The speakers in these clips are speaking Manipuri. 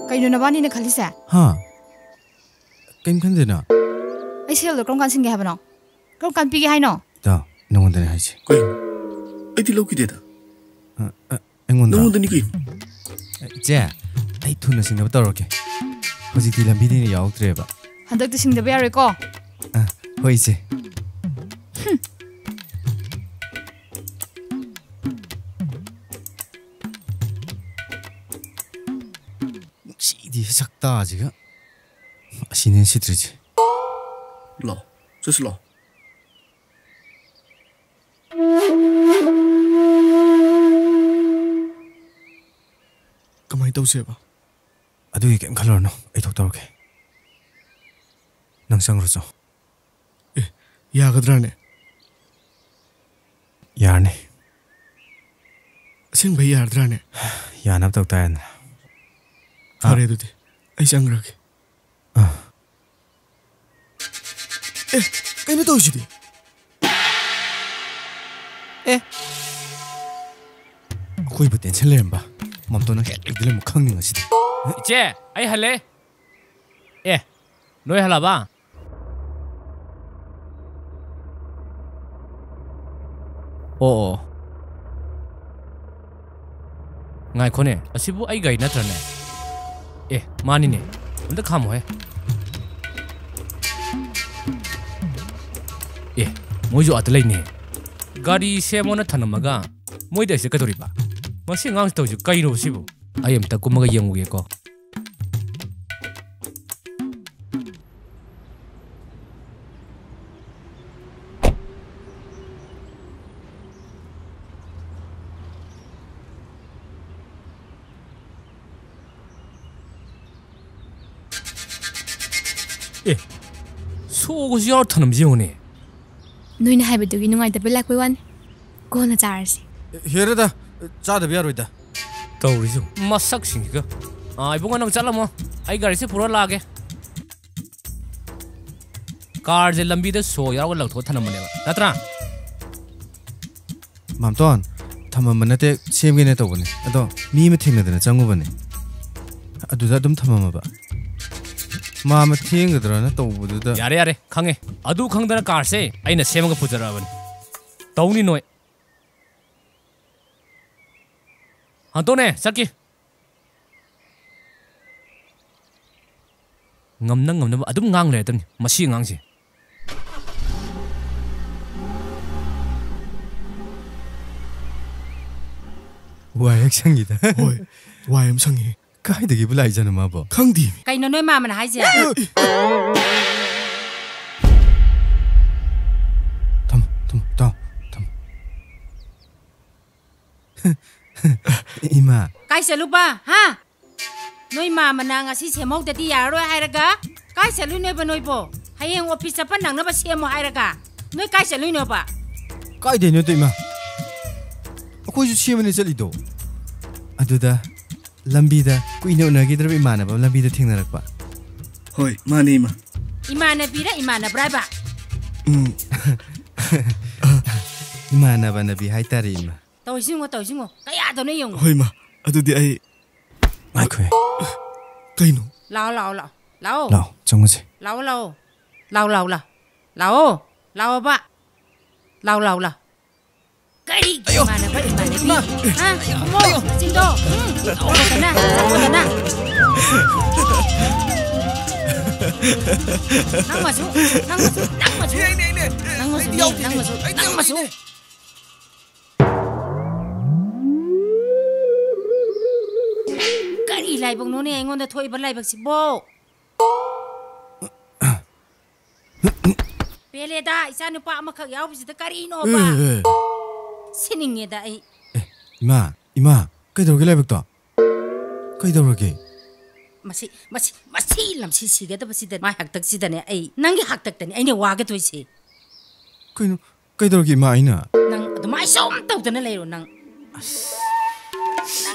Kaino na bani na khalisa? Ha. Kain kan dena. Ai sel lo krom kan singe habano. Krom kan pigi haino. Da, nongon dena haisi. Koi. Ai ti loki deda. Engon da. Nongon deni ki. Je. Ai thuna singa tawroke. Hoji ti lambi ni yauktreba. Handak ti singda ba yare ko. Hoi je. Di sakta 지가 신은 시들지. 러. 这是러. 그만이 떠오세요 봐. 아두이 게임 칼러노. 이 독도로게. 낭상으로서. 예. 야가드라네. 야네. 생배 야드라네. 야납 독다야. 그래도 돼. 아이 장그라게. 에, 까이나 떠오시디. 에. 구이부 땐 첼레름 봐. 몸도는 해들을 못 강는 것이다. 이제 아이 할래? 예. 너희 할라 봐. 오. ngay khone asibu ai gai na trane mani ne unda kham hoy moi jo atlai ne gari semona thanamaga moi da se kadori ba masi ngang to ju kai no sibu ai am ta kumaga yengu ye ko 소고시 어떠는 지오니 너희는 하이브도기 누가이다 벨라꾸이완 고나 자르시 헤르다 자다 비아로이다 떠오르죠 마삭싱이가 이봉아 너 잘라모 아이 가리세 보러 라게 कार제 लंबीदे सो यार वो लगतो थाना मनेवा नत्रा 맘돈 탐만만한테 세임게네 떠보네 아도 미미 팅네드나 장고보네 아두다 좀 탐만마봐 마마 팅거들어나 떠보두다 야래 야래 강해 아두 강다나 कार세 아이나 세임가 부자라버니 떠우니 노이 한또네 살기 ngamna adum ngang le tan masi ngang si 와약 상이다 oi 와임 상이 가이드기 불라이잖아 마보 강디 kaino noi mama na haisia 담 이마 kaisa lupa ha noi mama na ngasi semok dati yaroi hairaga kaisa lui noi ba noi bo hayeng office pa nang na ba semo hairaga noi kaisa lui no ba 가이드네 또 이마 아코이주 치에만에 젤리도 아두다 람비다 꾸이네 오나기들 이마나바 람비다 팅나락바 oi mani ma imana bira imana braba 이마나바 나비 하이타리 이마 tausingo kaya to nei yong oi ma adudi ai 아이코에 kaino lao 라오 정우지 lao ba lao cái mà nó phải đi ha mo xin đồ sana nang masuk cái lại bông nó này ngon đã thôi bật lại bác sĩ bộ Pele da isa no pa makag yaw bisita karino ba Sininge da ai 이마 까이더러게 라이백다 까이더러게 Masi lam siga da basida mai haktak sidane ai nangi haktak tani ai ne waga toisi 까이노 까이더러게 이마 아이나 nang adumai som tawdana leiro nang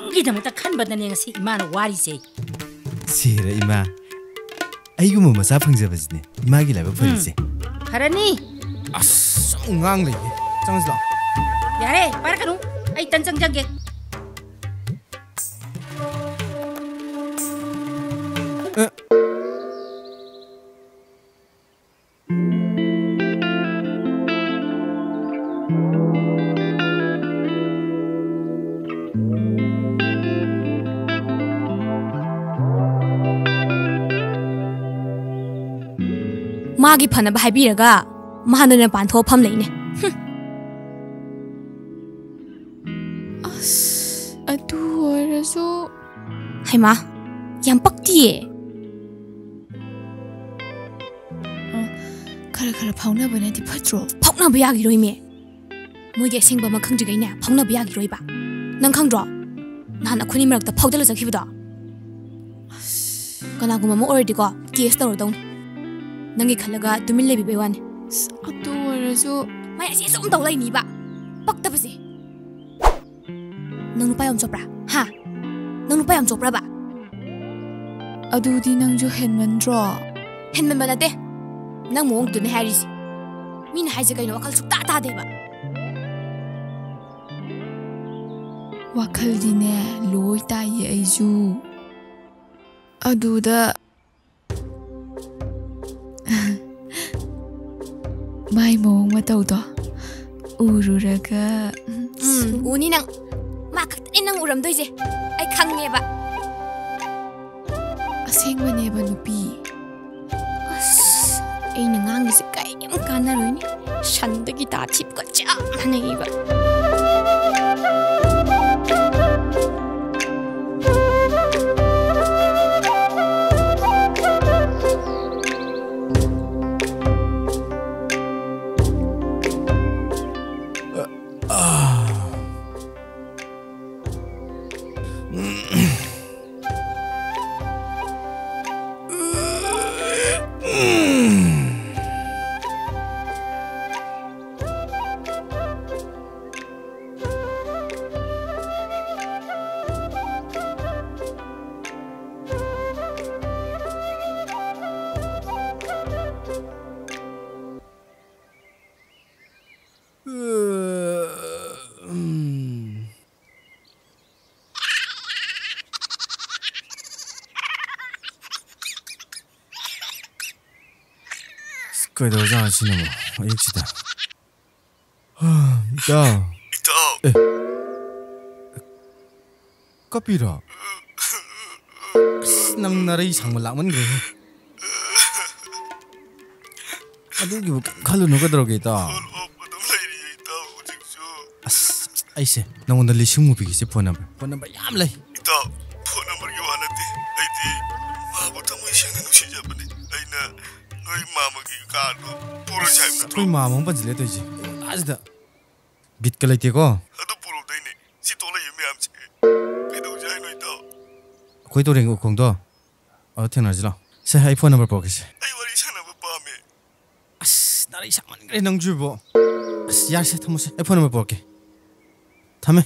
nangi damata khanbadane ngasi imana wari se 시라 이마 아이고 뭐 마사 펑잡아지네 이마기 라이백 펄리세 ꯐꯔꯅꯤ ꯑꯁ ꯁꯨꯝ ꯉꯥꯡ ꯂꯩꯌꯦ ꯆꯪꯉꯁꯤ ꯂꯥꯛꯑꯣ ꯌꯥꯔꯦ ꯄꯥꯏꯔꯛꯀꯅꯨ ꯑꯩ ꯇꯟ ꯆꯪꯖꯒꯦ 마기 파나바 하이비라가 마하노나 반토 팜레이네. ꯑꯗꯨ ꯑꯣꯏꯔꯁꯨ 하이마, ꯌꯥꯝ ꯄꯛꯇꯤꯌꯦ. ꯈꯔ ꯈꯔ ꯐꯥꯎꯅꯕꯅꯗꯤ ꯐꯠꯇ꯭ꯔꯣ? ꯐꯥꯎꯅꯕ ꯌꯥꯒꯤꯔꯣꯏꯃꯦ. ꯃꯣꯏꯒꯤ ꯑꯁꯦꯡꯕ ꯑꯃ ꯈꯪꯗ꯭ꯔꯤꯒꯩꯅꯦ ꯐꯥꯎꯅꯕ ꯌꯥꯒꯤꯔꯣꯏꯕ. ꯅꯪ ꯈꯪꯗ꯭ꯔꯣ? ꯅꯍꯥꯟ ꯑꯩꯈꯣꯏꯅꯤ ꯃꯔꯛꯇ ꯐꯥꯎꯗꯂ ꯆꯠꯈꯤꯕꯗꯣ. ꯀꯅꯥꯒꯨꯝꯕ ꯑꯃ ꯑꯣꯏꯔꯗꯤꯀꯣ ꯀꯦꯁ ꯇꯧꯔꯗꯧꯅꯤ. ꯅꯪꯒꯤ ꯈꯜꯂꯒ ꯇꯨꯃꯤꯟ ꯂꯩꯕꯤꯕꯩ ꯋꯥꯅꯤ. ꯑꯗꯨ ꯑꯣꯏꯔꯁꯨ ꯃꯥꯏ ꯑꯁꯤ ꯁꯨꯝ ꯇꯧ ꯂꯩꯅꯤꯕ. ꯄꯛꯇꯕꯁꯦ. ꯅꯪ ꯅꯨꯄꯥ ꯌꯥꯝ ꯆꯣꯞꯄ꯭ꯔꯥ? ꯍꯥ? ꯅꯪ ꯅꯨꯄꯥ ꯌꯥꯝ ꯆꯣꯞꯄ꯭ꯔꯥꯕ? ꯑꯗꯨꯗꯤ ꯅꯪꯁꯨ ꯍꯦꯟꯃꯟꯗ꯭ꯔꯣ? ꯍꯦꯟꯃꯟꯕ ꯅꯠꯇꯦ. ꯅꯪ ꯃꯑꯣꯡꯗꯨꯅꯦ ꯍꯥꯏꯔꯤꯁꯤ. ꯃꯤꯅ ꯍꯥꯏꯁꯦ ꯀꯩꯅꯣ ꯋꯥꯈꯜ ꯁꯨꯛꯇꯥ ꯇꯥꯗꯦꯕ. ꯋꯥꯈꯜꯗꯤꯅꯦ ꯂꯣꯏ ꯇꯥꯏꯌꯦ ꯑꯩꯁꯨ. ꯑꯗꯨꯗ ꯃꯥꯏ ꯃꯑꯣꯡ ꯃꯇꯧꯗꯣ ꯎꯔꯨꯔꯒ ꯎꯅꯤ ꯅꯪ. ꯃꯥ ꯈꯛꯇꯅꯦ ꯅꯪ 우람ꯗꯣꯏꯁꯦ. ꯑꯩ ꯈꯪꯉꯦꯕ. ꯑꯁꯦꯡꯕꯅꯦꯕ ꯅꯨꯄꯤ. ꯑꯁ ꯑꯩꯅ ꯉꯥꯡꯉꯤꯁꯦ ꯀꯩꯝ ꯀꯥꯟꯅꯔꯣꯏꯅꯦ. ꯁꯟꯗꯒꯤ ꯇꯥ ꯊꯤꯞꯀ ꯆꯞ ꯃꯥꯟꯅꯩꯕ. 그래도 지는 뭐 역시다. 있다. 에. 커피라. 남 나라이 상물 라면 그래. 아두기 뭐 칼로 누가 들어가겠다. 아이세. 나 오늘 리싱 비기지 폰 넘버 얌 레이. 있다. 폰 넘버기 와는데 아이디 마부터 뭐 시행는 누시자버네. 아이나 너희 마마기 가도 부르자입니다. 거의 마음 반질래 되지. 아직도 빛깔 있대고. 아도 부르다이네. 시도라 유미함지. 배도자이 너희도. 거의 도랭이 공도. 태어나지라. 새 아이폰 넘버 보겠지. 아이 와리 샤나부 밤에. 아스 나라 이상만 그래 낭주보. 아스 야세 타모세 아이폰 넘버 볼게. 다음에.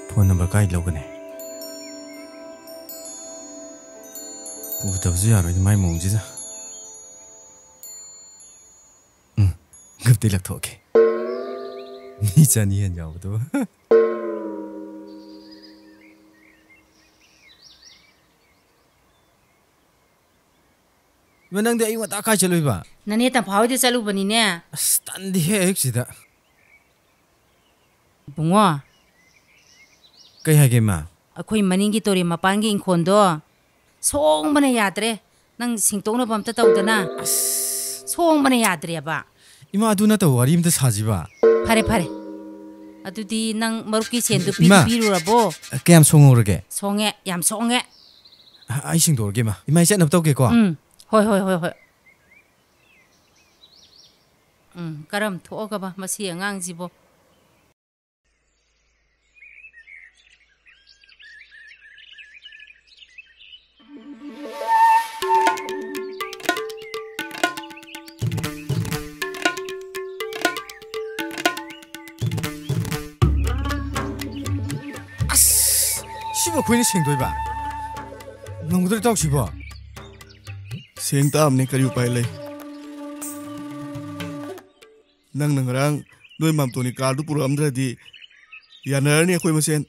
폰 넘버 까이 로그네. 우다우지 야로이 마이 몽지자. 응. 급대 락토케. 니자 니한 야오도. ꯅꯪꯗꯤ ꯑꯩ ꯋꯥꯇꯥ ꯀꯥꯏ ꯆꯠꯂꯣꯏꯕ ꯅꯅꯦ ꯇꯝꯐꯥꯎꯗꯤ ꯆꯠꯂꯨꯕꯅꯤꯅꯦ ꯑꯁ ꯇꯟꯗꯤꯍꯦ ꯑꯌꯨꯛꯁꯤꯗ ꯕꯨꯡꯉꯣ ꯀꯩ ꯍꯥꯏꯒꯦ ꯃꯥ ꯑꯩꯈꯣꯏ ꯃꯅꯤꯡꯒꯤ ꯇꯣꯔꯦ ꯃꯄꯥꯟꯒꯤ ꯏꯪꯈꯣꯜꯗꯣ ꯁꯣꯡꯕꯅ ꯌꯥꯗ꯭ꯔꯦ ꯅꯪ ꯁꯤꯡꯇꯣꯛꯅꯕ ꯑꯝꯇ ꯇꯧꯗꯅ ꯑꯁ ꯁꯣꯡꯕꯅ ꯌꯥꯗ꯭ꯔꯦꯕ 이마 ꯑꯗꯨ ꯅꯠꯇꯕ ꯋꯥꯔꯤ ꯑꯝꯇ ꯁꯥꯖꯤꯕ ꯐꯔꯦ ꯐꯔꯦ ꯑꯗꯨꯗꯤ ꯅꯪ ꯃꯔꯨꯞꯀꯤ ꯁꯦꯟꯗꯨ ꯄꯤꯔꯨꯔꯕꯣ ꯀꯌꯥꯝ ꯁꯣꯡꯍꯧꯔꯒꯦ ꯁꯣꯡꯉꯦ ꯌꯥꯝ ꯁꯣꯡꯉꯦ ꯑꯩ ꯁꯤꯡꯗꯣꯛꯑꯒꯦ ꯃꯥ 이마 ꯆꯠꯅꯕ ꯇꯧꯒꯦꯀꯣ ꯍꯣꯏ ꯍꯣꯏ ꯍꯣꯏ ꯍꯣꯏ ꯀꯔꯝ ꯊꯣꯛꯑꯒꯕ ꯃꯁꯤ ꯑꯉꯥꯡꯁꯤꯕꯣ 시보 코인이 생도이바 농구들 딱 시보 생땀네 그리 우파일레 낭낭랑 너희 맘토니 카드 부르암드라디 야나르니 코이 마센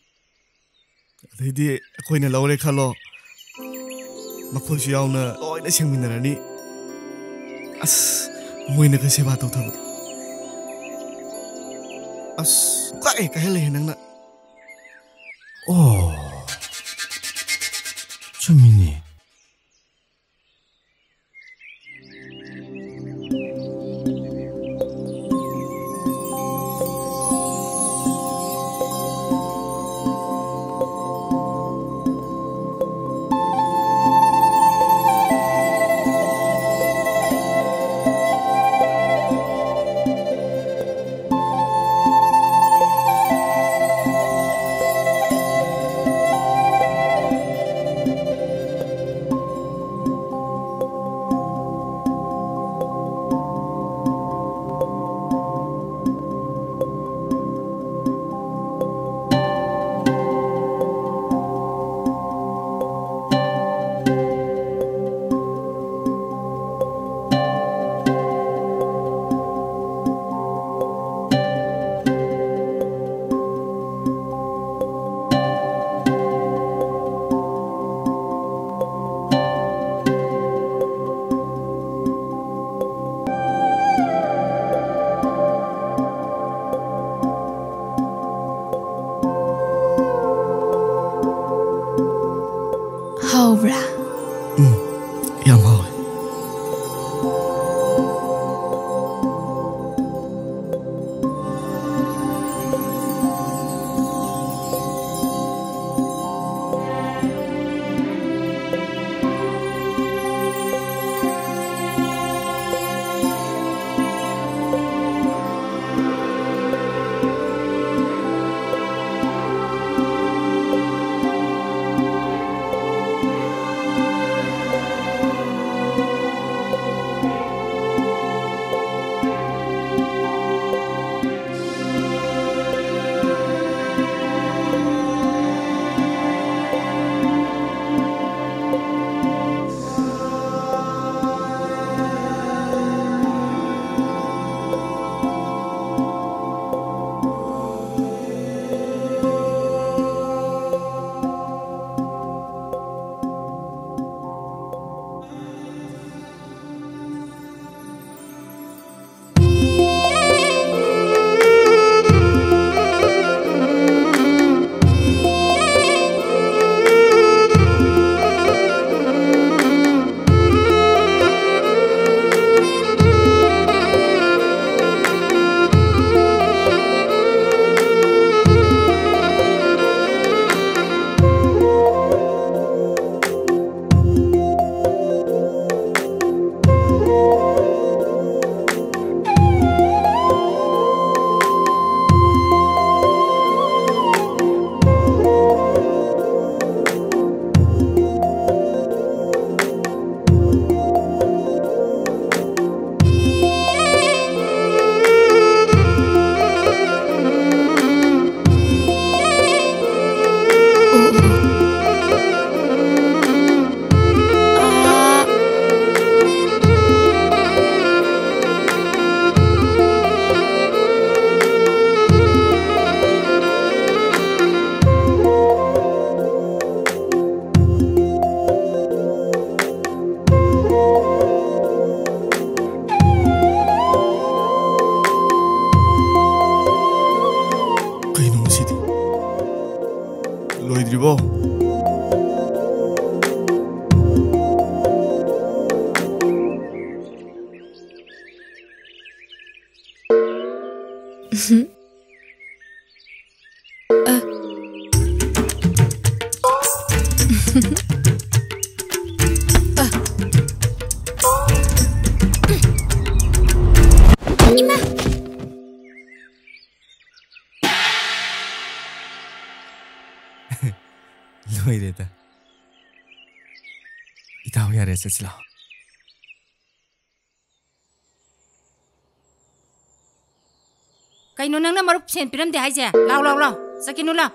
데디 코이네 라오레 칼로 마코시 야우나 로이나 생민나라니 아스 모이네 그 세바 도타부 아스 까이 까헬레 낭나 오 주민이 하오브라. 야마오 loidribo loireda itaw yare sa sila Kaino nang na marup sen piram de haja. Lau lau lau. Sakinu lau.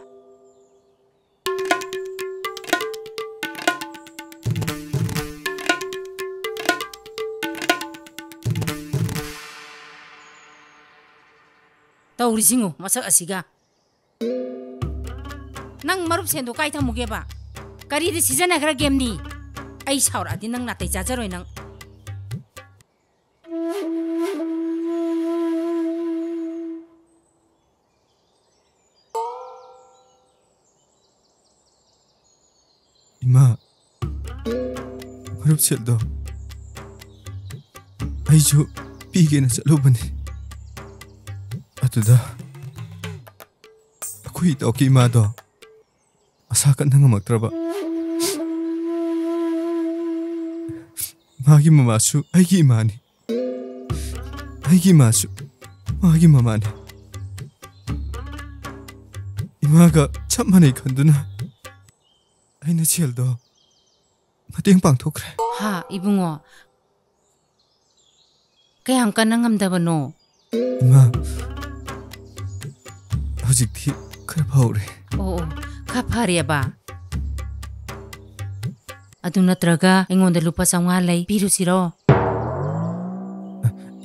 तौरीसिंगु मसक असिगा नंग मरुप सेंदो काई थमुगेबा करी दि सीजन खरा गेम नी आई साउरादि नंग नातै जाजरोय नंग इमा मरुप सेंदो आइजो पीगे न चलो बने अतुदा अखुई तो की मा दो आशा कन नंगमक्त्रबा मागी ममासु आइगी इमानी आइगी मासु मागी ममानी इमागा चप मानै खन्दुना आइना चेलदो मतेंग पांगथोख्रे हा इबुंगो कयाम कन नंगमदबनो इमा हजिकथि खर फाउरे ओ खा फारेबा अदु नत्रगा एंगोंदा लुपा 500 लई पिरुसिरो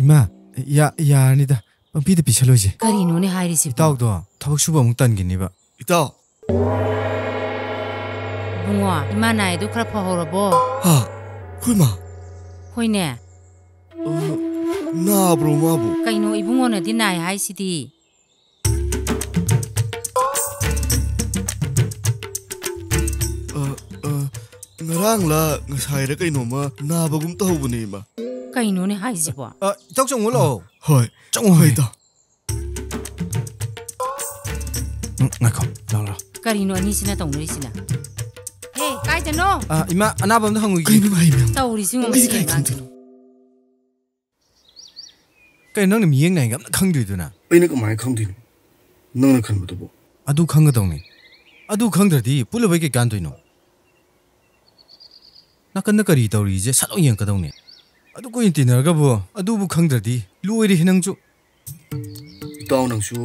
इमा यानिदा पंपीद पिछलोजे करिनोने हाइरिसि इताउदो थबक सुबा अमुक तनगिनिबा इताउ बुंगो इमा नायदु खरा फहरबो हा खुइमा होइने ना ब्रो माबु कइनो इबुंगो नदि नाय हाइसिदि ngarang la ngasai ra kainoma nabagum tawbune ma kainone haisibo tok chong lo hoi chong hoi ta ngakho la karino ani sina tongri sina he kai jano ima anabam da hangu kai mai mai tawri singom kai kan kai nang ni miyeng nai gam khang du du na aina ka mai khang din nang na khan bu adu khang ga dong ni adu khang da di pulu bai ke gan du no nakan na kari tawri je salo yang ka dong ni adu ko intinner ga bo adu bu khang da di luoi ri hinang chu taw nang su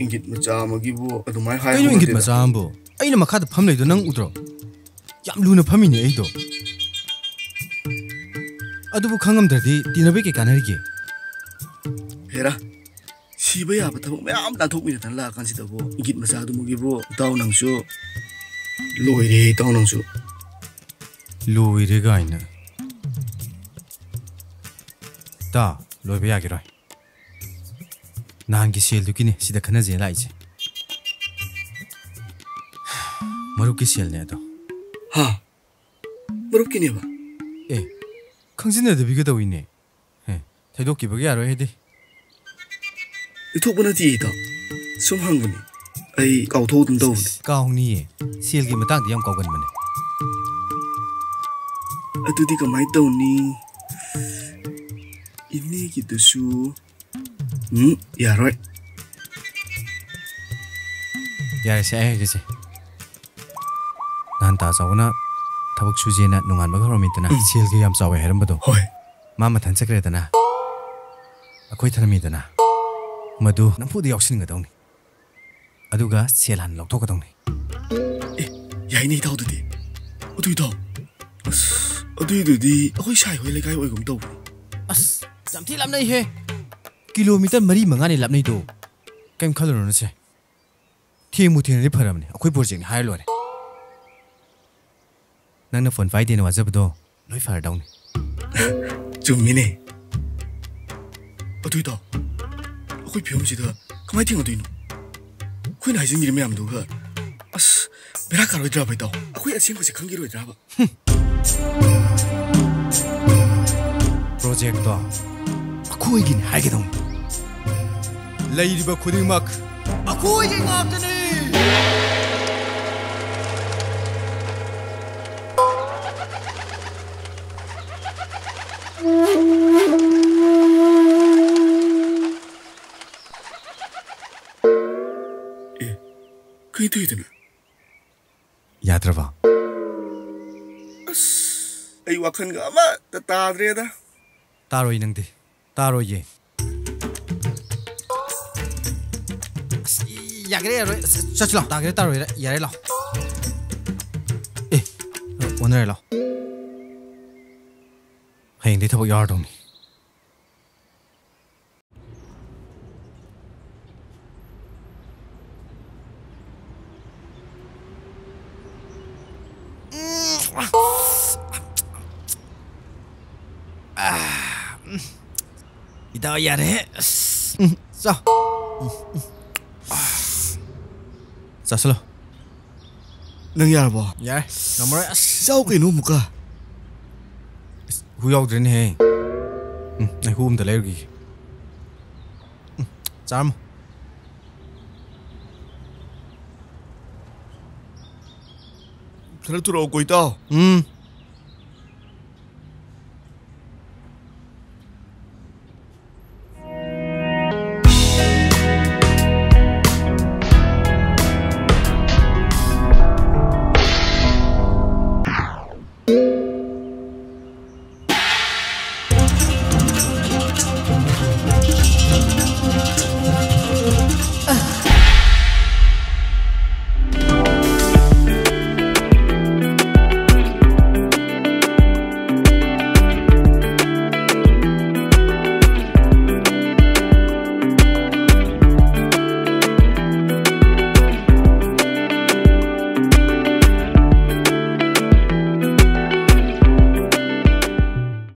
ingit macha magi bu adu mai hai kai ingit macha ambo aina makha da pham lei do nang udro yam lu na phami ni ai do adu bu khangam da di tina bai ke kanari ge hera siba ya ba thabuk mayam da thok mi tan la kan si da bo ingit macha du magi bu taw nang su loi re taw nang su loi re ga ina ta loi ba ya ge roi nan gi sel du ki ni sida khana je lai je maru ki sel ne do ha maru ki ne ba e khangsin ne de bi ga da wi ne he thai do ki ba ya ro he de ithok bana ti da sum hang bani ai kaw tho dum do kaw ni sel gi matang de yam kaw gan mane adudi ka mai taw ni ini ki du su ya rồi ya se ai ge se nan ta zaw na thabak su je na nungan ba ro mi ta na sel gi yam zaw he ram ba do hoi ma ma than sakre ta na akoi thana mi ta na madu nam pu de yok sin ga dong ni aduga sel han lok thok ga dong ni ya ini taw du di adui taw adui du di akoi sai hoi le kai oi gum taw as jam thi lam nei he kilometer mari manga ni lap nei do kem khalo no se thimu thin ri pharam ni akoi project ni hai lo re nang na phone vai de na wa jab do loi far down ni zum mi ne adui taw akoi phiom si da kamai thing adui no khoi nai jing mi me am du ga as bera ka roi dra bai taw akoi asing ko se khang gi roi dra ba project do akoi gi hai ge dong leiriba khudingmak akoi gi ngaptani kai tu idana yadraba as ai wakhan ga ma ta dre da taroi nang de taroi ye yagre ro chachla tagre taroi yare la oner la hayng de thabo yar dong ni 이따가 야래. 자. 자, 슬로. 능 야봐. 야, 넘어라. 싸우 그이노 무까. 후역드네. 나 후음도 레기. 짬. 그럴 돌아오고 있다.